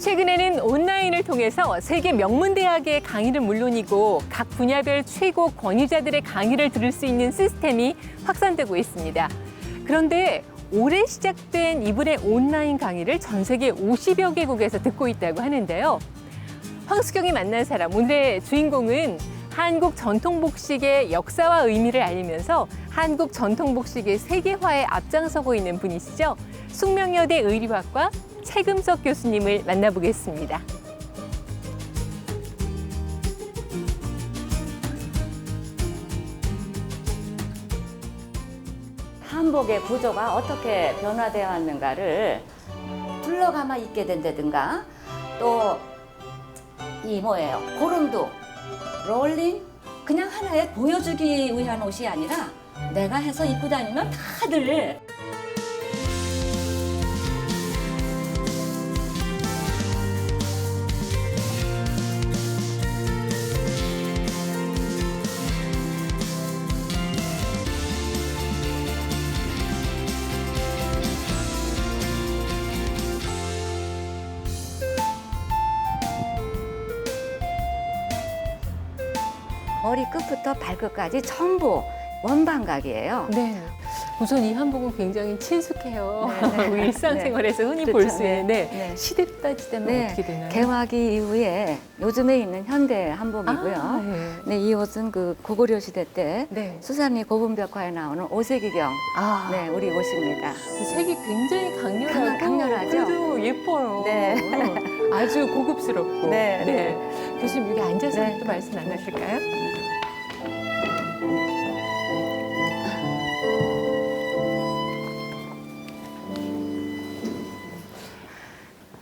최근에는 온라인을 통해서 세계 명문대학의 강의는 물론이고 각 분야별 최고 권위자들의 강의를 들을 수 있는 시스템이 확산되고 있습니다. 그런데 올해 시작된 이분의 온라인 강의를 전 세계 50여 개국에서 듣고 있다고 하는데요. 황수경이 만난 사람, 오늘의 주인공은 한국 전통복식의 역사와 의미를 알리면서 한국 전통복식의 세계화에 앞장서고 있는 분이시죠. 숙명여대 의류학과 최금석 교수님을 만나보겠습니다. 한복의 구조가 어떻게 변화되어 왔는가를 둘러감아 있게 된다든가, 또 이 뭐예요? 고름도 롤링, 그냥 하나에 보여주기 위한 옷이 아니라 내가 해서 입고 다니면 다들 머리끝부터 발끝까지 전부 원방각이에요. 네. 우선 이 한복은 굉장히 친숙해요. 네. 우리 일상생활에서 흔히 그렇죠. 볼 수 있는. 네. 네. 네. 시대로 따지자면 네, 어떻게 되나요? 개화기 이후에 요즘에 있는 현대 한복이고요. 아, 네. 네, 이 옷은 그 고구려 시대 때 네. 수산리 고분벽화에 나오는 오색이경, 아, 네, 우리 옷입니다. 색이 굉장히 강렬하고 강렬하죠? 그래도 예뻐요. 네. 아주 고급스럽고. 네. 교수님 여기 앉아서 네. 또 말씀 나누실까요?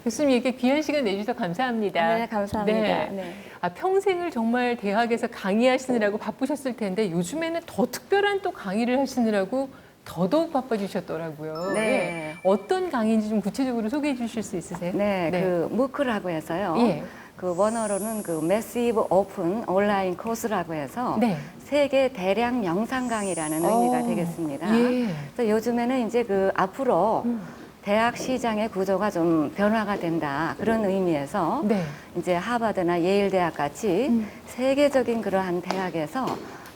교수님 이렇게 귀한 시간 내주셔서 감사합니다. 네, 감사합니다. 네. 네. 아, 평생을 정말 대학에서 강의하시느라고 바쁘셨을 텐데 요즘에는 더 특별한 또 강의를 하시느라고 더더욱 바빠지셨더라고요. 네. 어떤 강의인지 좀 구체적으로 소개해 주실 수 있으세요? 네, 그 무크라고 해서요. 예. 그 원어로는 그 매시브 오픈 온라인 코스라고 해서 네. 세계 대량 영상 강의라는 의미가 되겠습니다. 예. 그래서 요즘에는 이제 그 앞으로 대학 시장의 구조가 좀 변화가 된다, 그런 의미에서 네. 이제 하버드나 예일 대학 같이 세계적인 그러한 대학에서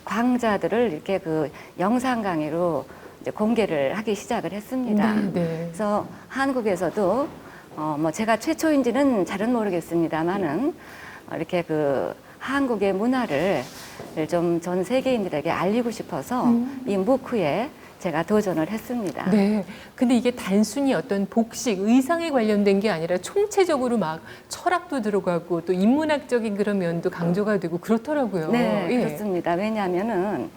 강좌들을 이렇게 그 영상 강의로 이제 공개를 하기 시작을 했습니다. 네, 네. 그래서 한국에서도 뭐 제가 최초인지는 잘은 모르겠습니다만은 이렇게 그 한국의 문화를 좀 전 세계인들에게 알리고 싶어서 이 무크에 제가 도전을 했습니다. 네. 근데 이게 단순히 어떤 복식, 의상에 관련된 게 아니라 총체적으로 막 철학도 들어가고 또 인문학적인 그런 면도 강조가 되고 그렇더라고요. 네, 예. 그렇습니다. 왜냐하면은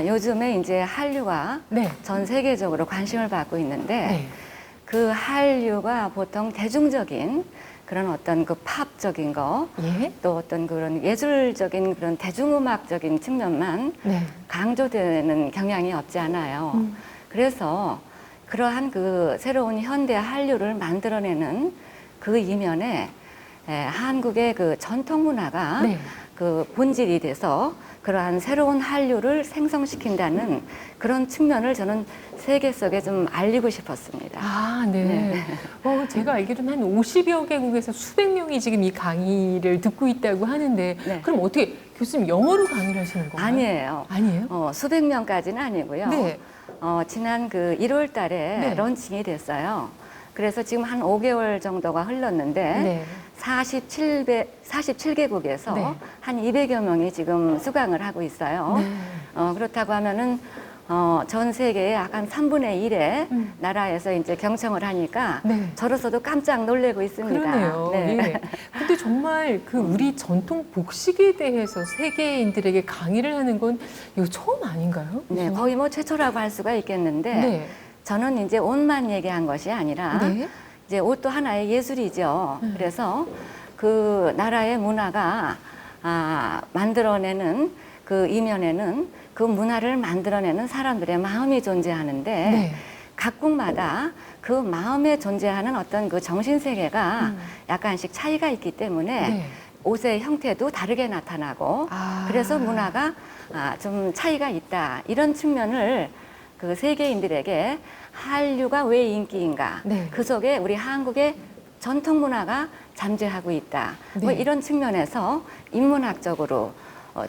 요즘에 이제 한류가 네. 전 세계적으로 관심을 받고 있는데 네. 그 한류가 보통 대중적인 그런 어떤 그 팝적인 거, 예. 또 어떤 그런 예술적인 그런 대중음악적인 측면만 네. 강조되는 경향이 없지 않아요. 그래서 그러한 그 새로운 현대 한류를 만들어내는 그 이면에 한국의 그 전통 문화가 네. 그 본질이 돼서 그러한 새로운 한류를 생성시킨다는 그런 측면을 저는 세계 속에 좀 알리고 싶었습니다. 아, 네. 제가 알기로는 한 50여 개국에서 수백 명이 지금 이 강의를 듣고 있다고 하는데 네. 그럼 어떻게 교수님 영어로 강의를 하시는 건가요? 아니에요. 아니에요? 수백 명까지는 아니고요. 네. 지난 그 1월 달에 네. 런칭이 됐어요. 그래서 지금 한 5개월 정도가 흘렀는데 네. 47개국에서 네. 한 200여 명이 지금 수강을 하고 있어요. 네. 그렇다고 하면은 전 세계의 약 한 3분의 1의 나라에서 이제 경청을 하니까 네. 저로서도 깜짝 놀래고 있습니다. 그러네요. 네. 예. 근데 정말 그 우리 전통 복식에 대해서 세계인들에게 강의를 하는 건 이거 처음 아닌가요? 네, 거의 뭐 최초라고 할 수가 있겠는데 네. 저는 이제 옷만 얘기한 것이 아니라 네. 이제 옷도 하나의 예술이죠. 그래서 그 나라의 문화가 만들어내는 그 이면에는 그 문화를 만들어내는 사람들의 마음이 존재하는데 네. 각국마다 그 마음에 존재하는 어떤 그 정신 세계가 약간씩 차이가 있기 때문에 네. 옷의 형태도 다르게 나타나고 그래서 문화가 좀 차이가 있다, 이런 측면을 그 세계인들에게 한류가 왜 인기인가, 네. 그 속에 우리 한국의 전통 문화가 잠재하고 있다. 네. 뭐 이런 측면에서 인문학적으로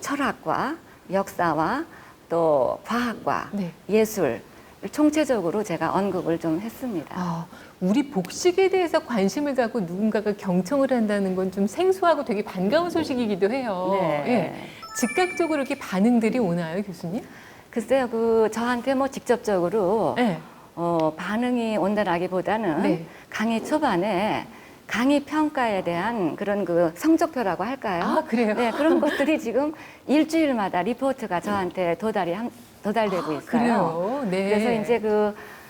철학과 역사와 또 과학과 네. 예술 총체적으로 제가 언급을 좀 했습니다. 아, 우리 복식에 대해서 관심을 갖고 누군가가 경청을 한다는 건 좀 생소하고 되게 반가운 소식이기도 해요. 네. 예. 즉각적으로 이렇게 반응들이 오나요, 교수님? 글쎄요, 저한테 뭐 직접적으로 네. 반응이 온다라기보다는 네. 강의 초반에 강의 평가에 대한 그런 성적표라고 할까요? 아, 그래요? 네, 그런 것들이 지금 일주일마다 리포트가 저한테 도달되고 있어요. 그래요? 네. 그래서 이제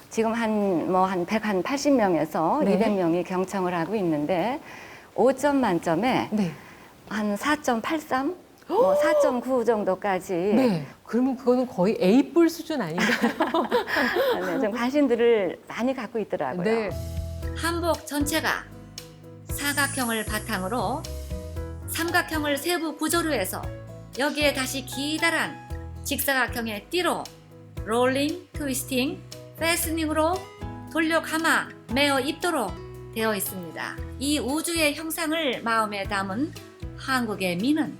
지금 한 180명에서 네. 200명이 경청을 하고 있는데 5점 만점에 네. 한 4.83, 4.9 정도까지 네. 그러면 그거는 거의 A뿔 수준 아닌가요? 네, 좀 관심들을 많이 갖고 있더라고요. 네. 한복 전체가 사각형을 바탕으로 삼각형을 세부 구조로 해서 여기에 다시 기다란 직사각형의 띠로 롤링, 트위스팅, 패스닝으로 돌려 감아 매어 입도록 되어 있습니다. 이 우주의 형상을 마음에 담은 한국의 미는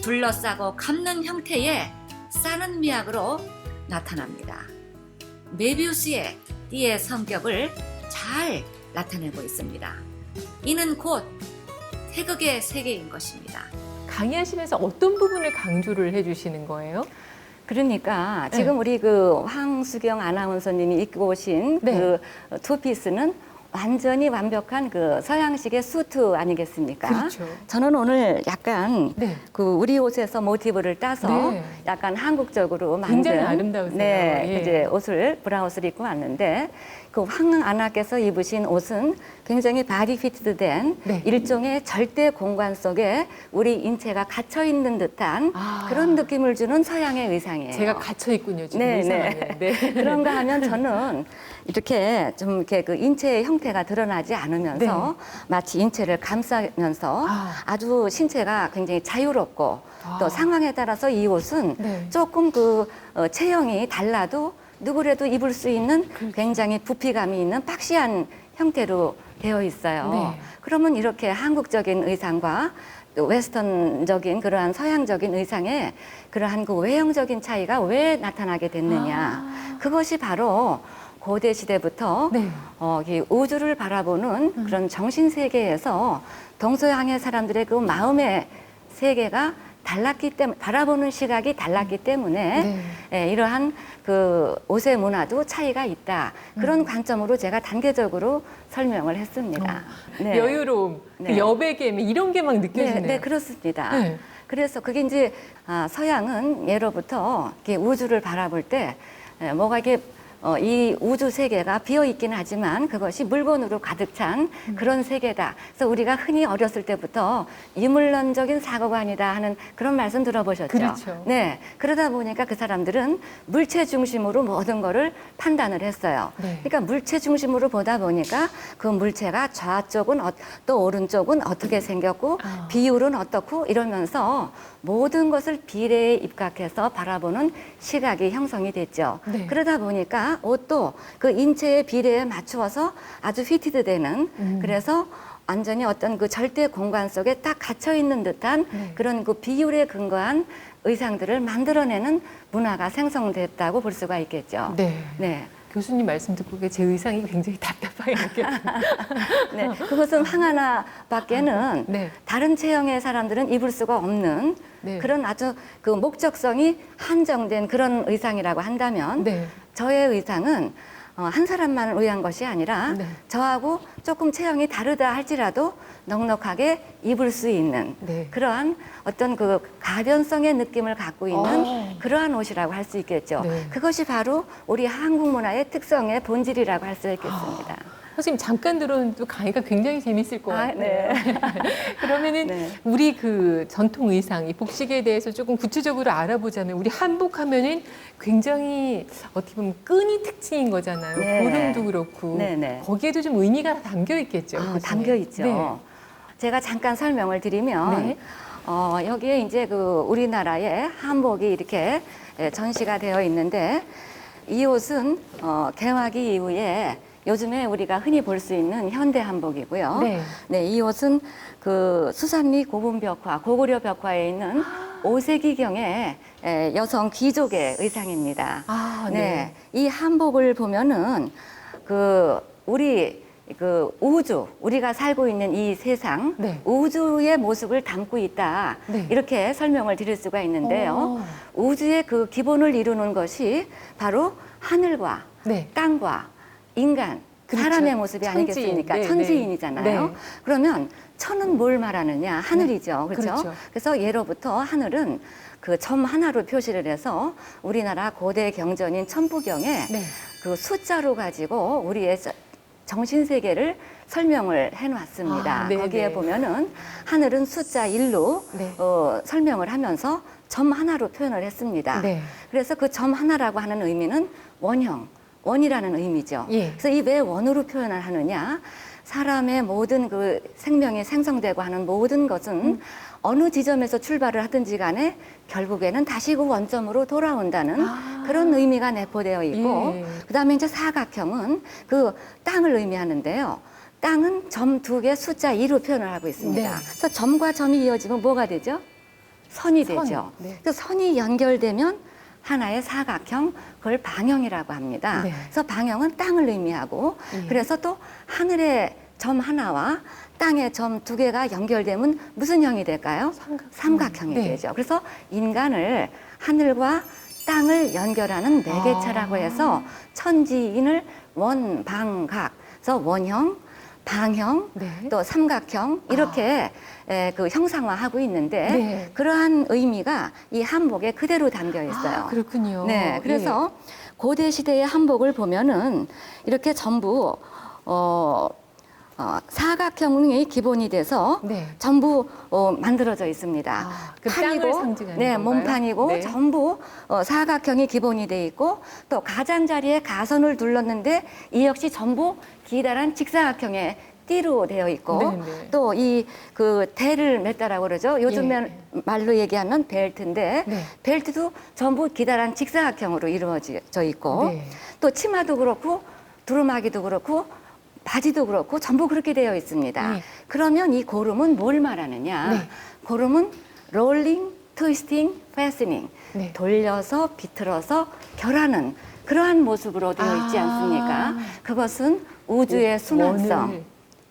둘러싸고 감는 형태의 싸는 미학으로 나타납니다. 메비우스의 띠의 성격을 잘 나타내고 있습니다. 이는 곧 태극의 세계인 것입니다. 강의하시면서 어떤 부분을 강조를 해주시는 거예요? 그러니까 네. 지금 우리 황수경 아나운서님이 입고 오신 네. 투피스는 완전히 완벽한 서양식의 수트 아니겠습니까? 그렇죠. 저는 오늘 약간 네. 우리 옷에서 모티브를 따서 네. 약간 한국적으로 만든 굉장히 아름다우세요. 네, 예. 이제 브라우스를 입고 왔는데 황 아나께서 입으신 옷은 굉장히 바디 피트된 네. 일종의 절대 공간 속에 우리 인체가 gat혀 있는 듯한 아. 그런 느낌을 주는 서양의 의상이에요. 제가 갇혀 있군요, 지금 네, 의상 네. 안에. 네. 그런가 하면 저는 이렇게 좀 이렇게 인체의 형태가 드러나지 않으면서 마치 인체를 감싸면서 아. 아주 신체가 굉장히 자유롭고 아. 또 상황에 따라서 이 옷은 네. 조금 체형이 달라도 누구라도 입을 수 있는 굉장히 부피감이 있는 박시한 형태로 되어 있어요. 네. 그러면 이렇게 한국적인 의상과 또 웨스턴적인 그러한 서양적인 의상에 그러한 외형적인 차이가 왜 나타나게 됐느냐. 그것이 바로 고대 시대부터 네. 이 우주를 바라보는 그런 정신 세계에서 동서양의 사람들의 마음의 세계가 달랐기 때문에 바라보는 시각이 달랐기 때문에 이러한 옷의 문화도 차이가 있다. 그런 관점으로 제가 단계적으로 설명을 했습니다. 네. 여유로움, 네. 여백의 이런 게 막 느껴지네요. 네, 그렇습니다. 네. 그래서 그게 이제 서양은 예로부터 이렇게 우주를 바라볼 때 뭐가 이게 이 우주 세계가 비어 있긴 하지만 그것이 물건으로 가득 찬 그런 세계다. 그래서 우리가 흔히 어렸을 때부터 이물론적인 사고관이다 하는 그런 말씀 들어보셨죠? 그렇죠. 네. 그러다 보니까 그 사람들은 물체 중심으로 모든 거를 판단을 했어요. 네. 그러니까 물체 중심으로 보다 보니까 그 물체가 좌쪽은 또 오른쪽은 어떻게 생겼고 아. 비율은 어떻고 이러면서 모든 것을 비례에 입각해서 바라보는 시각이 형성이 됐죠. 네. 그러다 보니까 옷도 인체의 비례에 맞추어서 아주 피티드되는 그래서 완전히 어떤 절대 공간 속에 딱 갇혀 있는 듯한 네. 그런 비율에 근거한 의상들을 만들어내는 문화가 생성됐다고 볼 수가 있겠죠. 네. 네. 교수님 말씀 듣고 제 의상이 굉장히 답답하게 느껴집니다. 네, 그것은 황 하나밖에는 네. 다른 체형의 사람들은 입을 수가 없는 네. 그런 아주 목적성이 한정된 그런 의상이라고 한다면 네. 저의 의상은 한 사람만을 위한 것이 아니라 네. 저하고 조금 체형이 다르다 할지라도 넉넉하게 입을 수 있는 네. 그러한 어떤 가변성의 느낌을 갖고 있는 그러한 옷이라고 할 수 있겠죠. 네. 그것이 바로 우리 한국 문화의 특성의 본질이라고 할 수 있겠습니다. 선생님 잠깐 들었는데 강의가 굉장히 재밌을 것 같아요. 네. 그러면은 네. 우리 전통 의상, 이 복식에 대해서 조금 구체적으로 알아보자면 우리 한복하면은 굉장히 어떻게 보면 끈이 특징인 거잖아요. 네. 보름도 그렇고 네, 네. 거기에도 좀 의미가 담겨 있겠죠. 교수님. 담겨 있죠. 네. 제가 잠깐 설명을 드리면 네. 여기에 이제 우리나라의 한복이 이렇게 전시가 되어 있는데 이 옷은 개화기 이후에 요즘에 우리가 흔히 볼 수 있는 현대 한복이고요. 네. 네, 이 옷은 그 수산리 고분벽화, 고구려 벽화에 있는 5세기경의 여성 귀족의 의상입니다. 아, 네. 이 한복을 보면은 우리 우주, 우리가 살고 있는 이 세상, 네. 우주의 모습을 담고 있다. 네. 이렇게 설명을 드릴 수가 있는데요. 오. 우주의 그 기본을 이루는 것이 바로 하늘과 네. 땅과 인간, 그렇죠. 사람의 모습이 천지인. 아니겠습니까? 네, 천지인이잖아요. 네. 그러면 천은 뭘 말하느냐? 하늘이죠. 네. 그렇죠? 그렇죠. 그래서 예로부터 하늘은 그 점 하나로 표시를 해서 우리나라 고대 경전인 천부경에 네. 그 숫자로 가지고 우리의 정신 세계를 설명을 해놨습니다. 아, 네, 거기에 네. 보면은 하늘은 숫자 1로 네. 설명을 하면서 점 하나로 표현을 했습니다. 네. 그래서 그 점 하나라고 하는 의미는 원형, 원이라는 의미죠. 예. 그래서 이 왜 원으로 표현을 하느냐? 사람의 모든 그 생명이 생성되고 하는 모든 것은 어느 지점에서 출발을 하든지 간에 결국에는 다시 그 원점으로 돌아온다는 그런 의미가 내포되어 있고, 예. 그다음에 이제 사각형은 그 땅을 의미하는데요. 땅은 점 2개 숫자 2로 표현을 하고 있습니다. 네. 그래서 점과 점이 이어지면 뭐가 되죠? 선이 선. 되죠. 네. 그래서 선이 연결되면 하나의 사각형, 그걸 방형이라고 합니다. 네. 그래서 방형은 땅을 의미하고, 예. 그래서 또 하늘의 점 하나와 땅의 점 2개가 연결되면 무슨 형이 될까요? 삼각형이 네. 되죠. 그래서 인간을 하늘과 땅을 연결하는 매개체라고 해서 천지인을 원방각, 그래서 원형, 방형, 네. 또 삼각형 이렇게 그 형상화하고 있는데 네. 그러한 의미가 이 한복에 그대로 담겨 있어요. 아, 그렇군요. 네, 그래서 고대 시대의 한복을 보면은 이렇게 전부 사각형이 기본이 돼서 네. 전부 만들어져 있습니다. 아, 그 땅을 상징하는 네, 건가요? 몸판이고 네. 전부 사각형이 기본이 돼 있고 또 가장자리에 가선을 둘렀는데 이 역시 전부 기다란 직사각형의 띠로 되어 있고 네, 네. 또 이 그 대를 맸다라고 그러죠. 요즘 예. 말로 얘기하면 벨트인데 네. 벨트도 전부 기다란 직사각형으로 이루어져 있고 네. 또 치마도 그렇고 두루마기도 그렇고 바지도 그렇고 전부 그렇게 되어 있습니다. 네. 그러면 이 고름은 뭘 말하느냐? 네. 고름은 롤링, 트위스팅, 패스닝 네. 돌려서 비틀어서 결하는 그러한 모습으로 되어 있지 아. 않습니까? 그것은 우주의 순환성, 원을.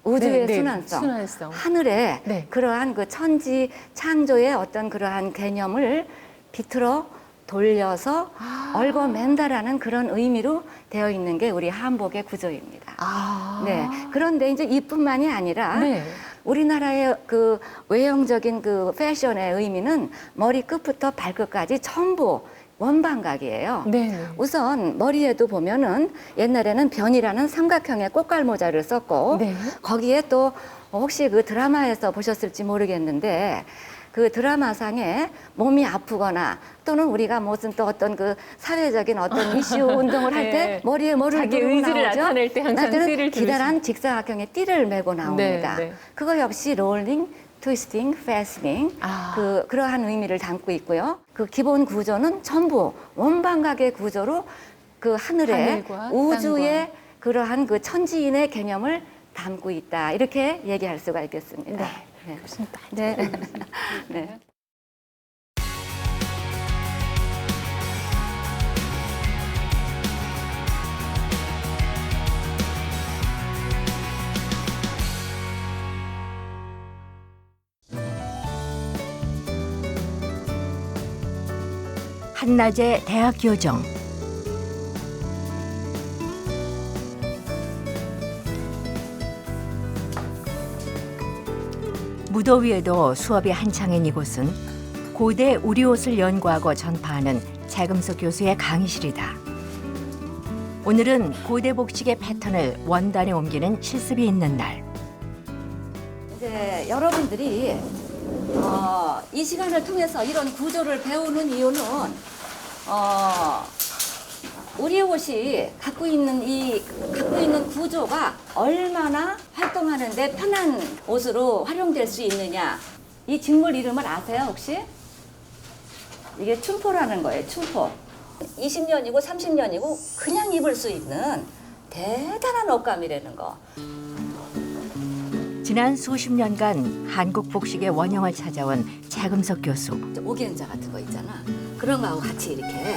우주의 네, 네. 순환성, 순환성. 하늘의 네. 그러한 그 천지 창조의 어떤 그러한 개념을 비틀어 돌려서 얽어맨다라는 그런 의미로 되어 있는 게 우리 한복의 구조입니다. 아. 네. 그런데 이제 이뿐만이 아니라 네. 우리나라의 그 외형적인 그 패션의 의미는 머리 끝부터 발끝까지 전부 원방각이에요. 네. 우선 머리에도 보면은 옛날에는 변이라는 삼각형의 꽃갈모자를 썼고 네. 거기에 또 혹시 그 드라마에서 보셨을지 모르겠는데 그 드라마상에 몸이 아프거나 또는 우리가 무슨 또 어떤 그 사회적인 어떤 이슈 운동을 할 때 네. 머리에 뭐를 자기 두르고 의지를 나오죠? 나타낼 때 항상 나한테는 띠를 두르시- 기다란 직사각형의 띠를 메고 나옵니다. 네, 네. 그거 역시 롤링, 트위스팅, 패스닝 아. 그러한 의미를 담고 있고요. 그 기본 구조는 전부 원방각의 구조로 그 하늘에 하늘과 우주의 땅과. 그러한 그 천지인의 개념을 담고 있다. 이렇게 얘기할 수가 있겠습니다. 네. 좋습니다. 네. 네. 한낮의 대학 교정. 무더위에도 수업이 한창인 이곳은 고대 우리옷을 연구하고 전파하는 재금석 교수의 강의실이다. 오늘은 고대 복식의 패턴을 원단에 옮기는 실습이 있는 날. 이제 여러분들이 이 시간을 통해서 이런 구조를 배우는 이유는 우리 옷이 갖고 있는 구조가 얼마나 활동하는데 편한 옷으로 활용될 수 있느냐. 이 직물 이름을 아세요 혹시? 이게 춘포라는 거예요. 춘포. 20년이고 30년이고 그냥 입을 수 있는 대단한 옷감이라는 거. 지난 수십 년간 한국 복식의 원형을 찾아온 차금석 교수. 오겐자 같은 거 있잖아. 그런 거하고 같이 이렇게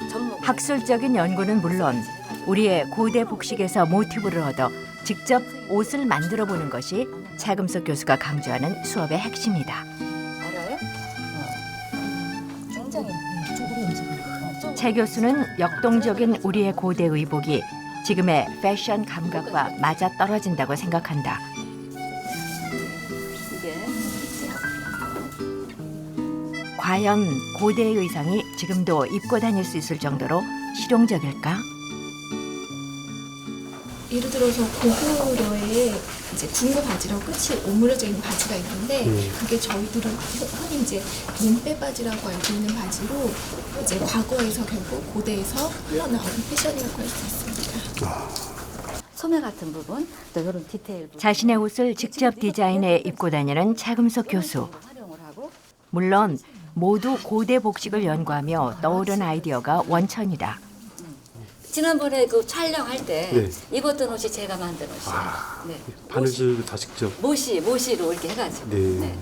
접목. 학술적인 연구는 물론 우리의 고대 복식에서 모티브를 얻어 직접 옷을 만들어 보는 것이 차금석 교수가 강조하는 수업의 핵심이다. 알아요? 굉장히 차 교수는 역동적인 우리의 고대 의복이 지금의 패션 감각과 맞아 떨어진다고 생각한다. 이게 과연 고대의 의상이 지금도 입고 다닐 수 있을 정도로 실용적일까? 예를 들어서 고구려에 이제 군고 바지라고 끝이 오므려져 있는 바지가 있는데 그게 저희들은 흔히 이제 민빼 바지라고 알고 있는 바지로 이제 과거에서 결국 고대에서 흘러나온 패션이라고 할 수 있습니다. 소매 같은 부분, 또 이런 디테일 부분. 자신의 옷을 직접 디자인해 입고 다니는 차금석 교수. 활용을 하고 물론 모두 고대 복식을 연구하며 떠오른 아이디어가 원천이다. 지난번에 그 촬영할 때 네. 입었던 옷이 제가 만든 옷이에요. 네. 바느질 다 직접. 모시로 이렇게 해가지고. 네. 네.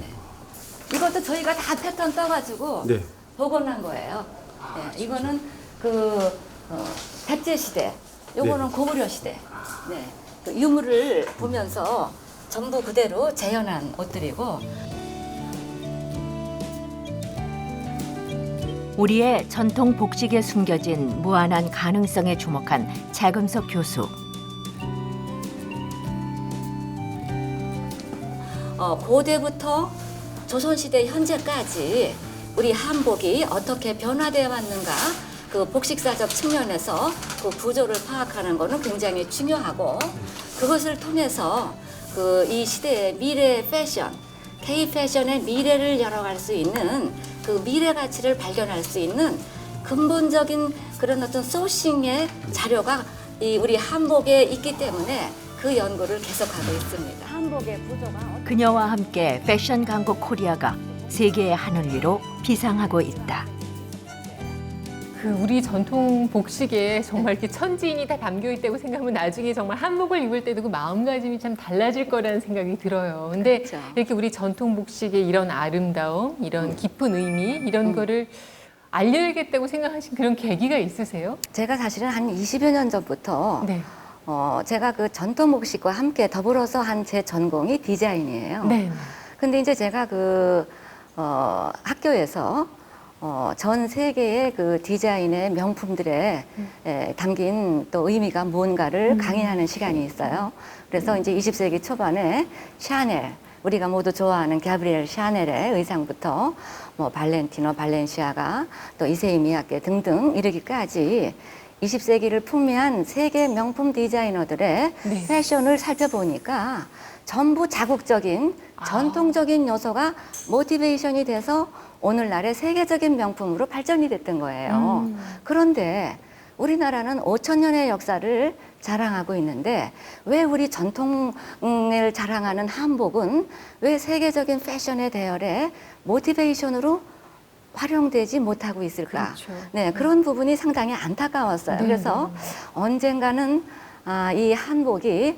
이것도 저희가 다 패턴 떠가지고 네. 복원한 거예요. 네. 이거는 그 백제 시대, 요거는 네. 고구려 시대. 네. 그 유물을 보면서 전부 그대로 재현한 옷들이고. 우리의 전통 복식에 숨겨진 무한한 가능성에 주목한 차금석 교수. 고대부터 조선시대 현재까지 우리 한복이 어떻게 변화되어 왔는가, 그 복식사적 측면에서 그 구조를 파악하는 것은 굉장히 중요하고, 그것을 통해서 그 이 시대의 미래 패션, K 패션의 미래를 열어갈 수 있는 그 미래 가치를 발견할 수 있는 근본적인 그런 어떤 소싱의 자료가 이 우리 한복에 있기 때문에 그 연구를 계속하고 있습니다. 한복의 구조가 그녀와 함께 패션 강국 코리아가 세계의 하늘 위로 비상하고 있다. 그 우리 전통 복식에 정말 이렇게 천지인이 다 담겨 있다고 생각하면 나중에 정말 한복을 입을 때도 그 마음가짐이 참 달라질 거라는 생각이 들어요. 근데 그렇죠. 이렇게 우리 전통 복식의 이런 아름다움, 이런 깊은 의미, 이런 거를 알려야겠다고 생각하신 그런 계기가 있으세요? 제가 사실은 한 20여 년 전부터 네. 제가 그 전통 복식과 함께 더불어서 한 제 전공이 디자인이에요. 네. 근데 이제 제가 그 학교에서 전 세계의 그 디자인의 명품들에 담긴 또 의미가 뭔가를 강의하는 시간이 있어요. 그래서 이제 20세기 초반에 샤넬, 우리가 모두 좋아하는 가브리엘 샤넬의 의상부터 뭐 발렌티노, 발렌시아가, 또 이세이 미야케 등등 이르기까지 20세기를 풍미한 세계 명품 디자이너들의 네. 패션을 살펴보니까 전부 자국적인 전통적인 요소가 모티베이션이 돼서 오늘날의 세계적인 명품으로 발전이 됐던 거예요. 그런데 우리나라는 5,000년의 역사를 자랑하고 있는데 왜 우리 전통을 자랑하는 한복은 왜 세계적인 패션의 대열에 모티베이션으로 활용되지 못하고 있을까? 그렇죠. 네, 그런 부분이 상당히 안타까웠어요. 네. 그래서 언젠가는 이 한복이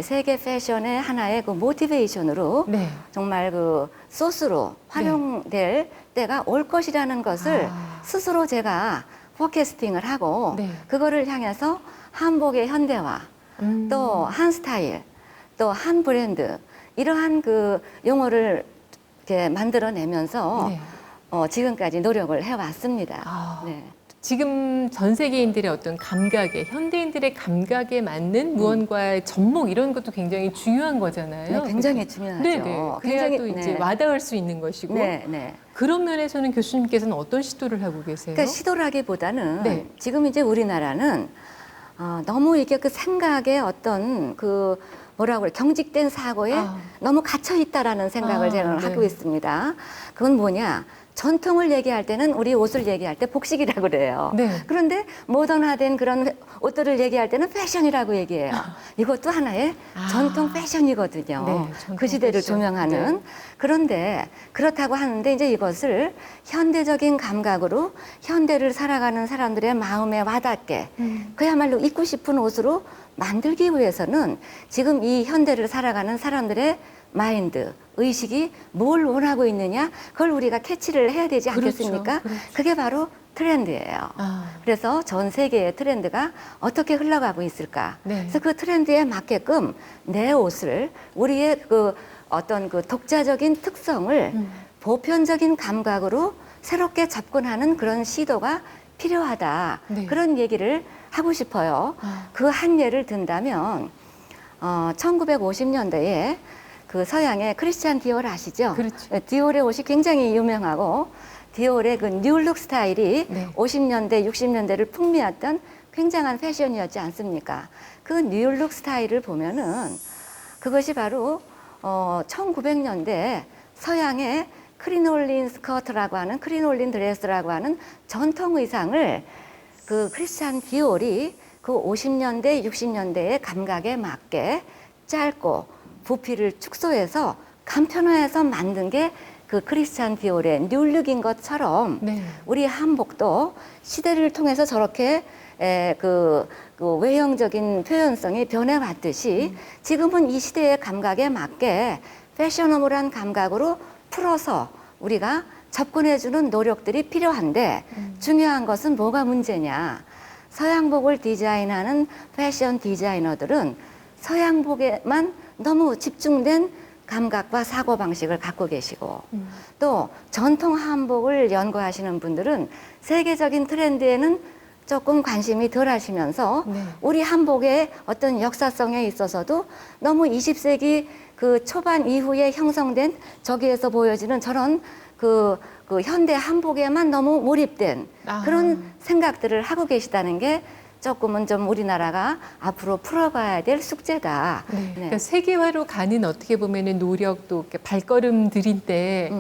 세계 패션의 하나의 그 모티베이션으로 네. 정말 그 소스로 활용될 때가 올 것이라는 것을 스스로 제가 포캐스팅을 하고 네. 그거를 향해서 한복의 현대화, 또 한 스타일, 또 한 브랜드 이러한 그 용어를 이렇게 만들어내면서 네. 지금까지 노력을 해왔습니다. 아. 네. 지금 전 세계인들의 어떤 감각에, 현대인들의 감각에 맞는 무언가의 접목 이런 것도 굉장히 중요한 거잖아요. 네, 굉장히 중요하죠. 네네. 그래야 굉장히, 또 이제 네. 와닿을 수 있는 것이고. 네, 네. 그런 면에서는 교수님께서는 어떤 시도를 하고 계세요? 그러니까 시도라기보다는 네. 지금 이제 우리나라는 너무 이게 그 생각의 어떤 그 뭐라고 그래 경직된 사고에 너무 갇혀 있다라는 생각을 제가 네. 하고 있습니다. 그건 뭐냐? 전통을 얘기할 때는 우리 옷을 얘기할 때 복식이라고 그래요. 네. 그런데 모던화된 그런 옷들을 얘기할 때는 패션이라고 얘기해요. 이것도 하나의 전통 패션이거든요. 네, 전통 그 시대를 패션. 조명하는. 네. 그런데 그렇다고 하는데 이제 이것을 현대적인 감각으로 현대를 살아가는 사람들의 마음에 와닿게 그야말로 입고 싶은 옷으로 만들기 위해서는 지금 이 현대를 살아가는 사람들의 마인드, 의식이 뭘 원하고 있느냐, 그걸 우리가 캐치를 해야 되지 않겠습니까? 그렇죠. 그게 바로 트렌드예요. 그래서 전 세계의 트렌드가 어떻게 흘러가고 있을까? 네. 그래서 그 트렌드에 맞게끔 내 옷을 우리의 그 어떤 그 독자적인 특성을 보편적인 감각으로 새롭게 접근하는 그런 시도가 필요하다. 네. 그런 얘기를 하고 싶어요. 그 한 예를 든다면 1950년대에 그 서양의 크리스찬 디올 아시죠? 그렇죠. 디올의 옷이 굉장히 유명하고 디올의 그 뉴룩 스타일이 네. 50년대, 60년대를 풍미했던 굉장한 패션이었지 않습니까? 그 뉴룩 스타일을 보면은 그것이 바로 1900년대 서양의 크리놀린 스커트라고 하는 크리놀린 드레스라고 하는 전통 의상을 그 크리스찬 디올이 그 50년대, 60년대의 감각에 맞게 짧고 부피를 축소해서 간편화해서 만든 게 그 크리스찬 디올의 뉴룩인 것처럼 네. 우리 한복도 시대를 통해서 저렇게 그 외형적인 표현성이 변해왔듯이 지금은 이 시대의 감각에 맞게 패셔너블한 감각으로 풀어서 우리가 접근해주는 노력들이 필요한데 중요한 것은 뭐가 문제냐. 서양복을 디자인하는 패션 디자이너들은 서양복에만 너무 집중된 감각과 사고방식을 갖고 계시고 또 전통 한복을 연구하시는 분들은 세계적인 트렌드에는 조금 관심이 덜 하시면서 네. 우리 한복의 어떤 역사성에 있어서도 너무 20세기 그 초반 이후에 형성된 저기에서 보여지는 저런 그 현대 한복에만 너무 몰입된 그런 생각들을 하고 계시다는 게 조금은 좀 우리나라가 앞으로 풀어가야 될 숙제다. 네. 네. 그러니까 세계화로 가는 어떻게 보면은 노력도 이렇게 발걸음들인데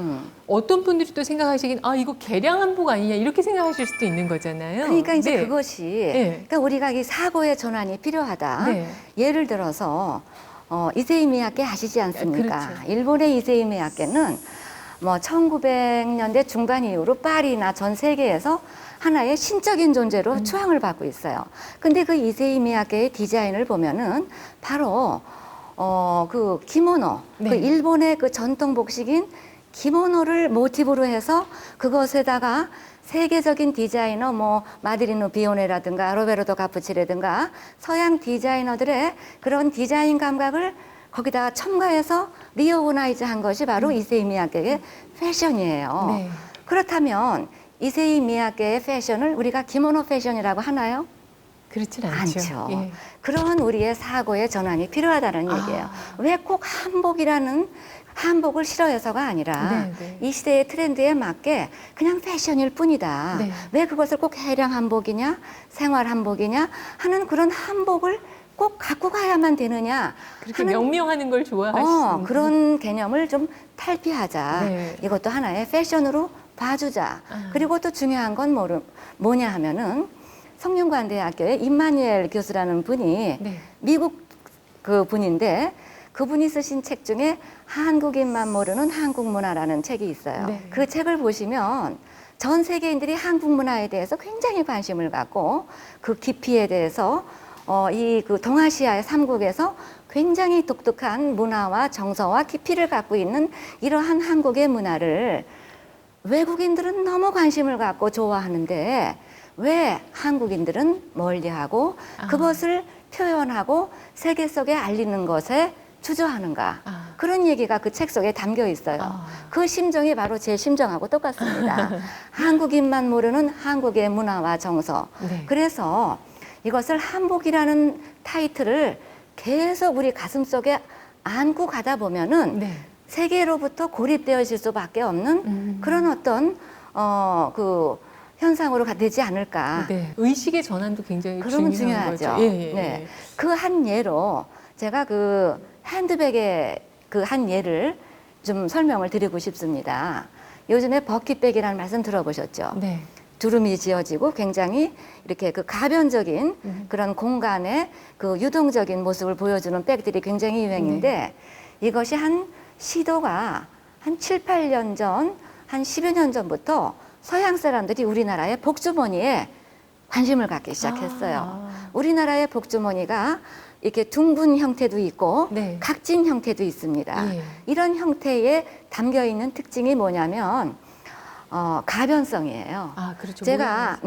어떤 분들이 또 생각하시긴 이거 개량 한복 아니냐 이렇게 생각하실 수도 있는 거잖아요. 그러니까 이제 네. 그것이 네. 그러니까 우리가 이 사고의 전환이 필요하다. 네. 예를 들어서 이세이 미야케 아시지 않습니까? 그렇죠. 일본의 이세이 미야케는 뭐 1900년대 중반 이후로 파리나 전 세계에서 하나의 신적인 존재로 추앙을 받고 있어요. 근데 그 이세이 미야케의 디자인을 보면은 바로 그 기모노, 네. 그 일본의 그 전통 복식인 기모노를 모티브로 해서 그것에다가 세계적인 디자이너 뭐 마드리노 비오네라든가 로베르토 카푸치라든가 서양 디자이너들의 그런 디자인 감각을 거기다가 첨가해서 리오그나이즈 한 것이 바로 이세이 미야케의 패션이에요. 네. 그렇다면 이세이 미야케의 패션을 우리가 기모노 패션이라고 하나요? 그렇진 않죠. 예. 그런 우리의 사고의 전환이 필요하다는 얘기예요. 왜 꼭 한복을 싫어해서가 아니라 네, 네. 이 시대의 트렌드에 맞게 그냥 패션일 뿐이다. 네. 왜 그것을 꼭 해량 한복이냐, 생활 한복이냐 하는 그런 한복을 꼭 갖고 가야만 되느냐 그렇게 하는 명명하는 걸 좋아하시는 그런 개념을 좀 탈피하자. 네. 이것도 하나의 패션으로 봐주자. 그리고 또 중요한 건 뭐냐 하면은 성균관대학교의 임마누엘 교수라는 분이 네. 미국 그 분인데 그분이 쓰신 책 중에 한국인만 모르는 한국 문화라는 책이 있어요. 네. 그 책을 보시면 전 세계인들이 한국 문화에 대해서 굉장히 관심을 갖고 그 깊이에 대해서 이 그 동아시아의 삼국에서 굉장히 독특한 문화와 정서와 깊이를 갖고 있는 이러한 한국의 문화를 외국인들은 너무 관심을 갖고 좋아하는데 왜 한국인들은 멀리하고 그것을 표현하고 세계 속에 알리는 것에 주저하는가. 그런 얘기가 그 책 속에 담겨 있어요. 그 심정이 바로 제 심정하고 똑같습니다. 한국인만 모르는 한국의 문화와 정서. 네. 그래서 이것을 한복이라는 타이틀을 계속 우리 가슴속에 안고 가다 보면은 네. 세계로부터 고립되어질 수밖에 없는 그런 어떤 그 현상으로 되지 않을까. 네. 의식의 전환도 굉장히 그러면 중요한 중요하죠. 거죠. 예, 예, 네. 예. 그 한 예로 제가 그 핸드백의 그 한 예를 좀 설명을 드리고 싶습니다. 요즘에 버킷백이라는 말씀 들어보셨죠? 네. 두름이 지어지고 굉장히 이렇게 그 가변적인 그런 공간의 그 유동적인 모습을 보여주는 백들이 굉장히 유행인데 이것이 한 시도가 한 7, 8년 전, 한 10여 년 전부터 서양 사람들이 우리나라의 복주머니에 관심을 갖기 시작했어요. 우리나라의 복주머니가 이렇게 둥근 형태도 있고 네. 각진 형태도 있습니다. 예. 이런 형태에 담겨 있는 특징이 뭐냐면 가변성이에요. 아, 그렇죠. 제가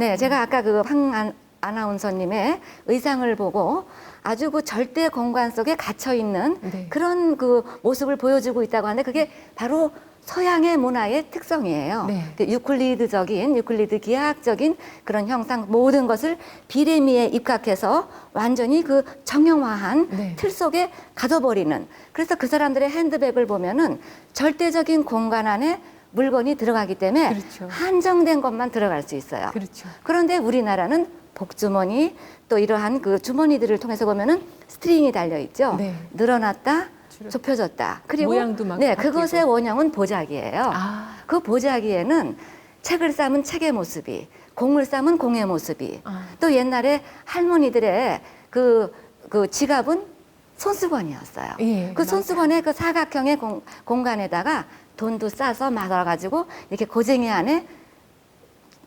아까 그 황 아나운서님의 의상을 보고 아주 그 절대 공간 속에 갇혀 있는 네. 그런 그 모습을 보여주고 있다고 하는데 그게 바로 서양의 문화의 특성이에요. 네. 그 유클리드 기하학적인 그런 형상 모든 것을 비례미에 입각해서 완전히 그 정형화한 네. 틀 속에 가둬버리는. 그래서 그 사람들의 핸드백을 보면은 절대적인 공간 안에 물건이 들어가기 때문에 그렇죠. 한정된 것만 들어갈 수 있어요. 그렇죠. 그런데 우리나라는 복주머니 또 이러한 그 주머니들을 통해서 보면은 스트링이 달려 있죠. 네. 늘어났다, 줄여- 좁혀졌다. 그리고 모양도 막 네, 바뀌고. 그것의 원형은 보자기예요. 아. 그 보자기에는 책을 싸면 책의 모습이, 공을 싸면 공의 모습이, 아. 또 옛날에 할머니들의 그 지갑은 손수건이었어요. 예, 그 손수건의 그 사각형의 공간에다가 돈도 싸서 말아가지고 이렇게 고쟁이 안에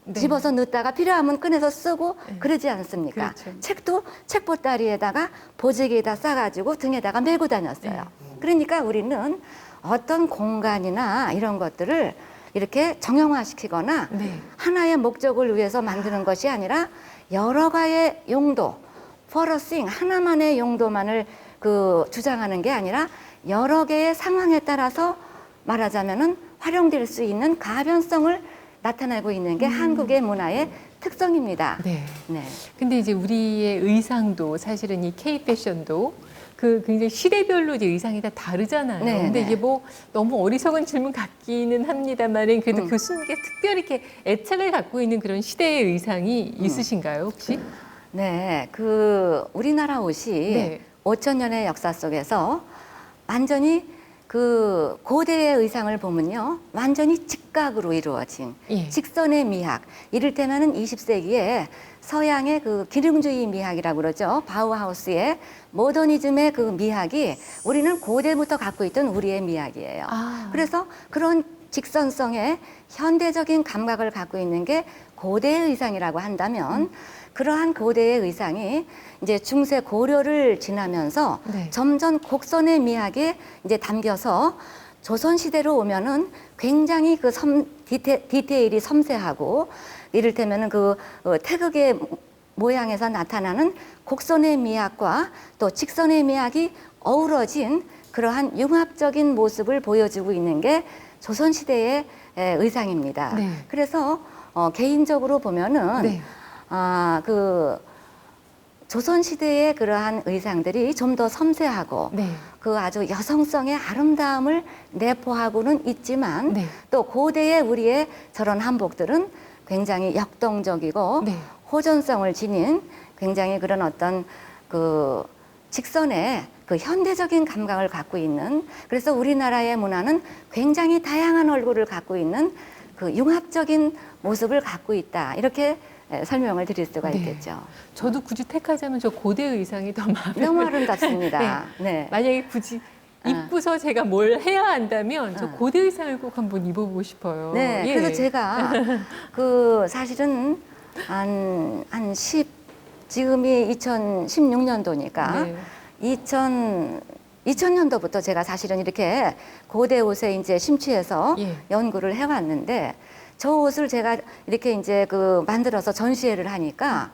네. 집어서 넣다가 필요하면 꺼내서 쓰고 그러지 않습니까? 그렇죠. 책도 책 보따리에다가 보재기에다 싸가지고 등에다가 메고 다녔어요. 그러니까 우리는 어떤 공간이나 이런 것들을 이렇게 정형화시키거나 네. 하나의 목적을 위해서 만드는 것이 아니라 여러 가지의 용도, for a thing, 하나만의 용도만을 그 주장하는 게 아니라 여러 개의 상황에 따라서 말하자면은 활용될 수 있는 가변성을 나타내고 있는 게 한국의 문화의 특성입니다. 네. 네. 근데 이제 우리의 의상도 사실은 이 K 패션도 그 굉장히 시대별로 이제 의상이 다 다르잖아요. 네, 근데 네. 이게 뭐 너무 어리석은 질문 같기는 합니다만은 그래도 교수님께 특별히 이렇게 애착을 갖고 있는 그런 시대의 의상이 있으신가요, 혹시? 네, 우리나라 옷이 네. 5,000년의 역사 속에서 완전히 그 고대의 의상을 보면요, 완전히 직각으로 이루어진 예. 직선의 미학. 이를테면은 20세기에 서양의 그 기능주의 미학이라고 그러죠. 바우하우스의 모더니즘의 그 미학이 우리는 고대부터 갖고 있던 우리의 미학이에요. 아. 그래서 그런 직선성의 현대적인 감각을 갖고 있는 게 고대의 의상이라고 한다면 그러한 고대의 의상이 이제 중세 고려를 지나면서 네. 점점 곡선의 미학에 이제 담겨서 조선 시대로 오면은 굉장히 그 디테일이 섬세하고 이를테면은 태극의 모양에서 나타나는 곡선의 미학과 또 직선의 미학이 어우러진 그러한 융합적인 모습을 보여주고 있는 게 조선 시대의 의상입니다. 네. 그래서 개인적으로 보면은 네. 조선 시대의 그러한 의상들이 좀 더 섬세하고 네. 그 아주 여성성의 아름다움을 내포하고는 있지만 네. 또 고대의 우리의 저런 한복들은 굉장히 역동적이고 네. 호전성을 지닌 굉장히 그런 어떤 그 직선의 그 현대적인 감각을 갖고 있는, 그래서 우리나라의 문화는 굉장히 다양한 얼굴을 갖고 있는 그 융합적인 모습을 갖고 있다. 이렇게 설명을 드릴 수가 네. 있겠죠. 저도 굳이 택하자면 저 고대 의상이 더 마음에 너무 아름답습니다. 네. 만약에 굳이 입고서 제가 뭘 해야 한다면 저 고대 의상을 꼭 한번 입어보고 싶어요. 네. 예. 그래서 제가 사실은 지금이 2016년도니까 네. 2000년도부터 제가 사실은 이렇게 고대 옷에 이제 심취해서 예. 연구를 해왔는데 저 옷을 제가 이렇게 이제 만들어서 전시회를 하니까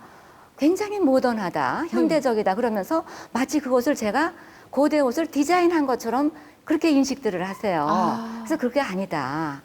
굉장히 모던하다, 현대적이다 그러면서 마치 그것을 제가 고대 옷을 디자인한 것처럼 그렇게 인식들을 하세요. 아. 그래서 그게 아니다.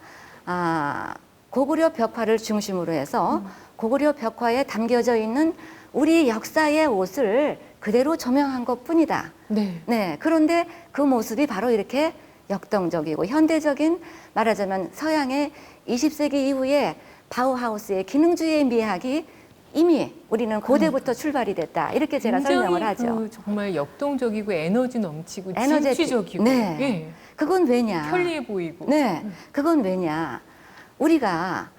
고구려 벽화를 중심으로 해서 고구려 벽화에 담겨져 있는 우리 역사의 옷을 그대로 조명한 것뿐이다. 네. 네. 그런데 그 모습이 바로 이렇게 역동적이고 현대적인, 말하자면 서양의 20세기 이후에 바우하우스의 기능주의의 미학이 이미 우리는 고대부터 출발이 됐다. 이렇게 제가 설명을 하죠. 정말 역동적이고 에너지 넘치고 에너제틱. 진취적이고 네. 예. 그건 왜냐? 편리해 보이고. 네. 그건 왜냐? 우리가